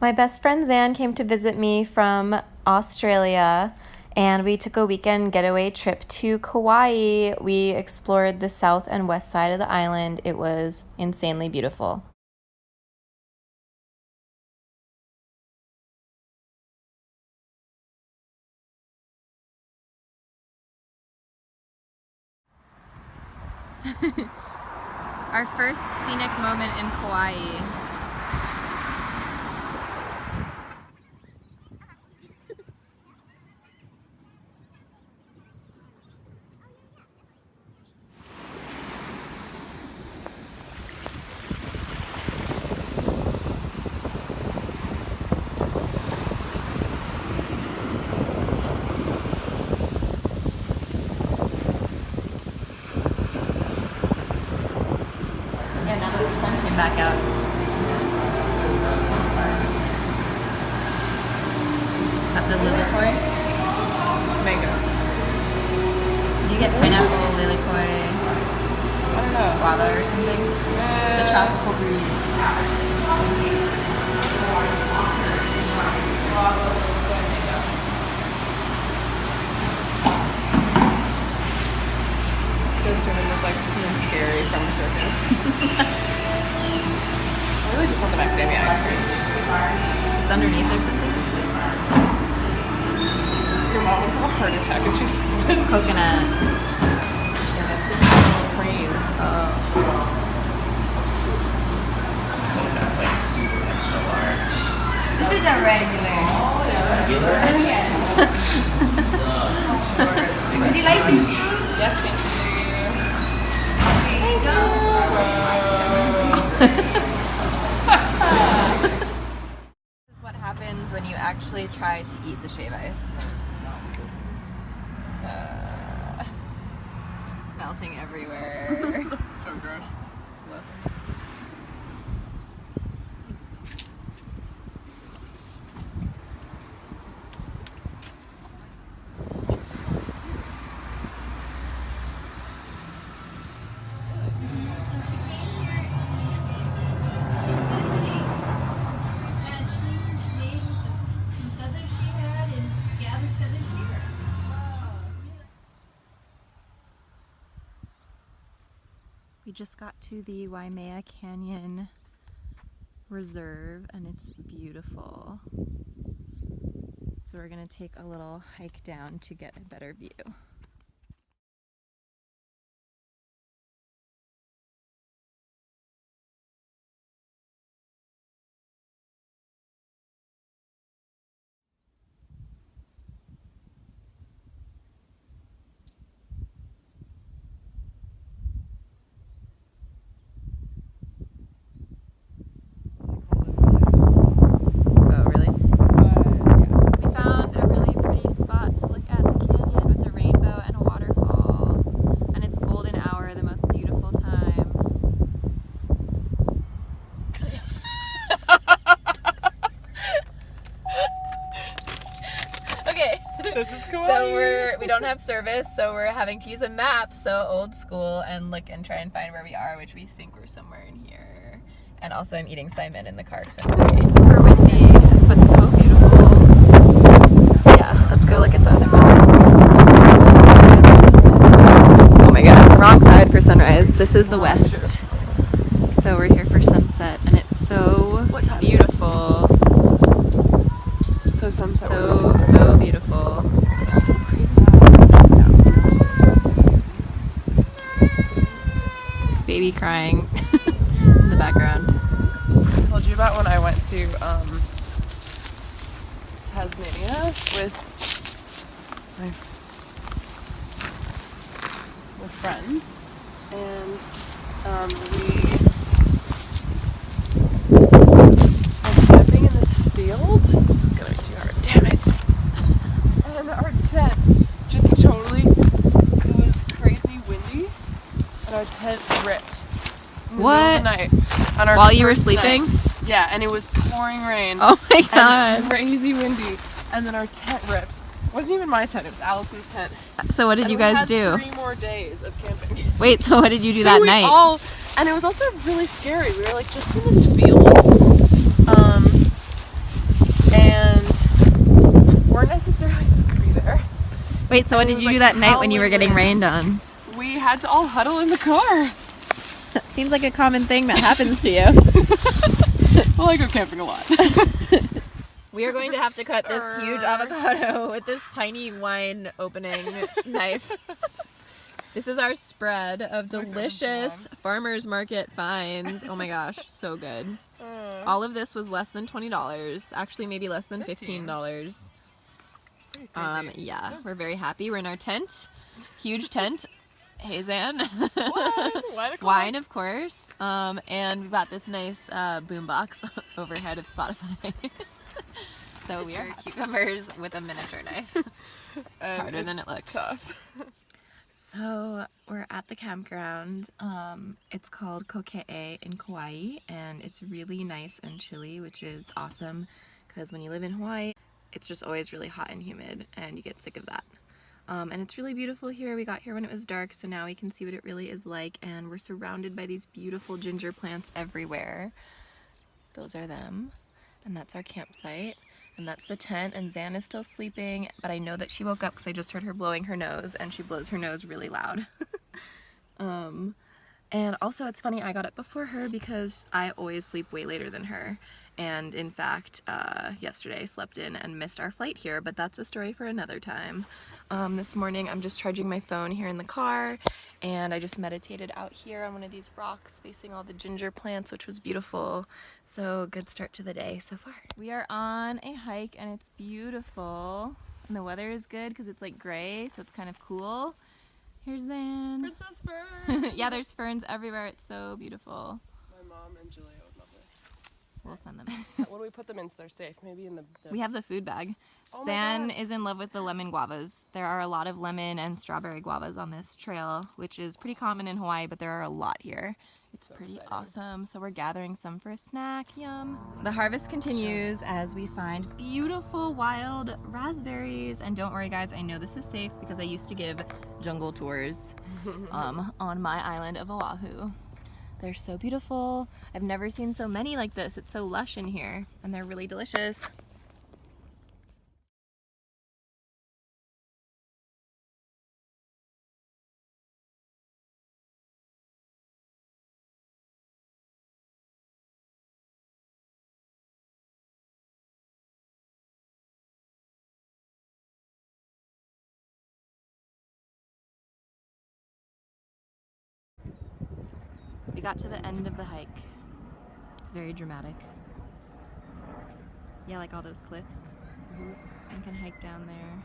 My best friend Zan came to visit me from Australia, and we took a weekend getaway trip to Kauai. We explored the south and west side of the island. It was insanely beautiful. Our first scenic moment in Kauai. Yeah, now that the sun came back out. Is that the lilikoi? Mango. Do you get pineapple, lilikoi, I don't know. guava or something? The tropical breeze. It does sort of look like something scary from a circus. I really just want the macadamia ice cream. It's underneath or something? Your mom would have a heart attack if she saw this. Coconut. Yeah, it's this little cream. That's like super extra large. This is a regular. Regular? Yeah. Sus. Would you like to? Yes, thank you. There you go. This is what happens when you actually try to eat the shave ice. Melting everywhere. So gross. Whoops. We just got to the Waimea Canyon Reserve and it's beautiful. So we're gonna take a little hike down to get a better view. Oh, really? We found a really pretty spot to look at the canyon with a rainbow and a waterfall. And it's golden hour, the most beautiful time. Okay. This is cool. So we don't have service, so we're having to use a map, so old school, and look and try and find where we are, which we think we're somewhere in here. And also I'm eating Simon in the car because I'm super windy, but so beautiful. Yeah, let's go look at the other mountains. Oh my god, wrong side for sunrise. This is the west. So we're here for sunset, and it's so beautiful. So sunset. So beautiful. It's also crazy. Baby crying in the background. I told you about when I went to Tasmania with friends, and we were camping in this field. This is gonna be too hard. Damn it! And our tent just totally, it was crazy windy, and our tent ripped. In the middle of the night. On our While you were first sleeping? night. Yeah, and it was pouring rain. Oh my And god. crazy windy, and then our tent ripped. It wasn't even my tent; it was Allison's tent. So what did And you we guys had do? 3 more days of camping. Wait, so what did you do So that we night? And it was also really scary. We were like just in this field, weren't necessarily supposed to be there. Wait, so what it did was, you do like, that night when you were howling getting wind. rained on? We had to all huddle in the car. Seems like a common thing that happens to you. Well, I go camping a lot. We are going to have to cut this huge avocado with this tiny wine opening knife. This is our spread of delicious farmers market finds. Oh my gosh, so good. All of this was less than $20. Actually, maybe less than $15. Yeah, we're very happy. We're in our tent. Huge tent. Hey, Zan. Wine, of course. And we've got this nice boombox overhead of Spotify. So we are cucumbers with a miniature knife. It's harder than it looks. Tough. So we're at the campground. It's called Kauai in Kauai, and it's really nice and chilly, which is awesome because when you live in Hawaii, it's just always really hot and humid, and you get sick of that. And it's really beautiful here. We got here when it was dark, so now we can see what it really is like, and we're surrounded by these beautiful ginger plants everywhere. Those are them, and that's our campsite. And that's the tent, and Zan is still sleeping, but I know that she woke up because I just heard her blowing her nose, and she blows her nose really loud. And also it's funny, I got up before her because I always sleep way later than her. And in fact, yesterday I slept in and missed our flight here, but that's a story for another time. This morning I'm just charging my phone here in the car, and I just meditated out here on one of these rocks facing all the ginger plants, which was beautiful. So good start to the day so far. We are on a hike and it's beautiful, and the weather is good because it's like gray, so it's kind of cool. Here's Zan. Princess Fern. Yeah, there's ferns everywhere. It's so beautiful. My mom and Julia would love this. We'll send them in. What do we put them in so they're safe? Maybe in the We have the food bag. Oh my Zan God. is in love with the lemon guavas. There are a lot of lemon and strawberry guavas on this trail, which is pretty common in Hawaii, but there are a lot here. It's pretty awesome. So we're gathering some for a snack. Yum. The harvest continues as we find beautiful wild raspberries. And don't worry guys, I know this is safe because I used to give jungle tours on my island of Oahu. They're so beautiful. I've never seen so many like this. It's so lush in here, and they're really delicious. We got to the end of the hike. It's very dramatic. Yeah, like all those cliffs. You can hike down there.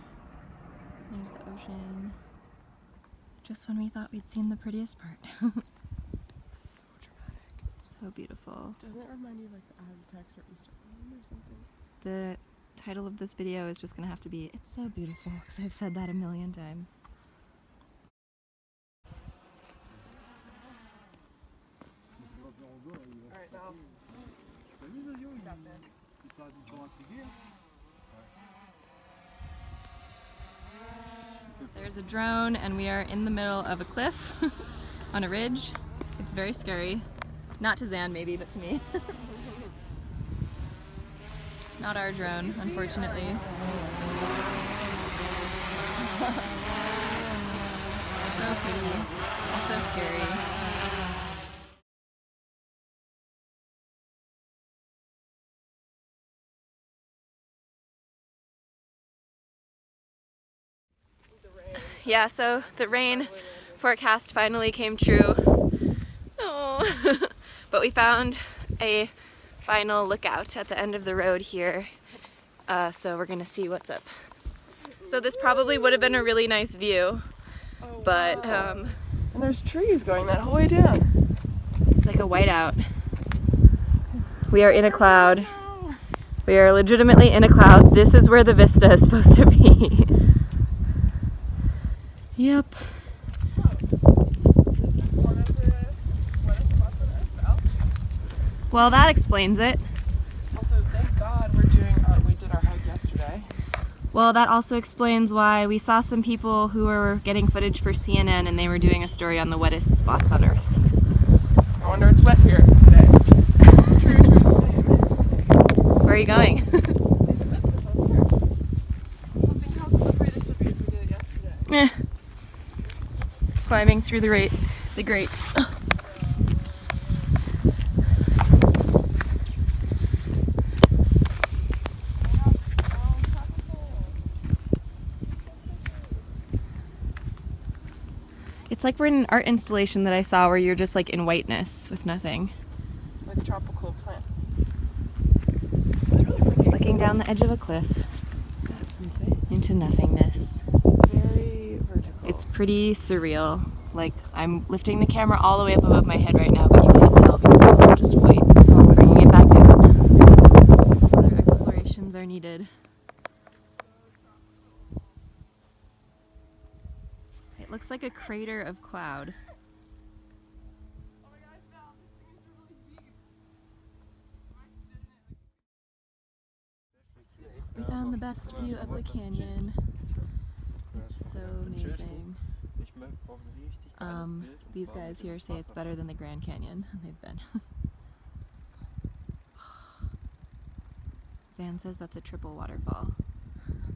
There's the ocean. Just when we thought we'd seen the prettiest part. So dramatic. It's so beautiful. Doesn't it remind you like the Aztecs or Easter Island or something? The title of this video is just gonna have to be "It's so beautiful" because I've said that a million times. Alright, now. There's a drone and we are in the middle of a cliff on a ridge. It's very scary. Not to Zan maybe, but to me. Not our drone, unfortunately. So pretty, also scary. Yeah, so the rain forecast finally came true. Oh. But we found a final lookout at the end of the road here. So we're gonna see what's up. So this probably would have been a really nice view, but And there's trees going that whole way down. it's like a whiteout. We are in a cloud. We are legitimately in a cloud. This is where the vista is supposed to be. Yep. Well, that explains it. Also, thank God we did our hike yesterday. Well, that also explains why we saw some people who were getting footage for CNN and they were doing a story on the wettest spots on Earth. I wonder it's wet here today. True to its name. Where are you going? To see the vista from here. through the grate. It's like we're in an art installation that I saw where you're just like in whiteness with nothing. With tropical plants. Looking down the edge of a cliff into nothingness. It's very vertical. It's pretty surreal. Like, I'm lifting the camera all the way up above my head right now, but you can't tell because it's all just white. Bringing it back down. Other explorations are needed. It looks like a crater of cloud. Oh my gosh, Val, this thing is really deep. We found the best view of the canyon. It's so amazing. These guys here say it's better than the Grand Canyon, and they've been. Zan says that's a triple waterfall,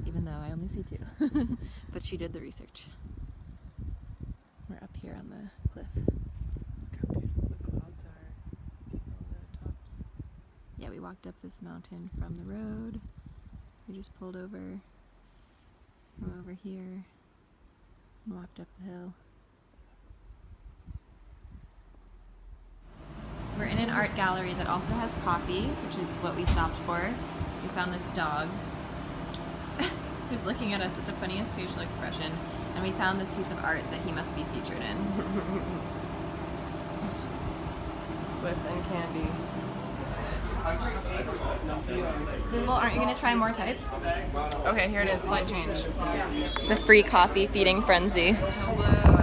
even though I only see two. But she did the research. We're up here on the cliff. Look how beautiful the clouds are on the tops. Yeah, we walked up this mountain from the road. We just pulled over from over here and walked up the hill. We're in an art gallery that also has coffee, which is what we stopped for. We found this dog who's looking at us with the funniest facial expression, and we found this piece of art that he must be featured in. Whip and candy. Well, aren't you going to try more types? Okay, here it is. Slight change. It's a free coffee feeding frenzy. Hello.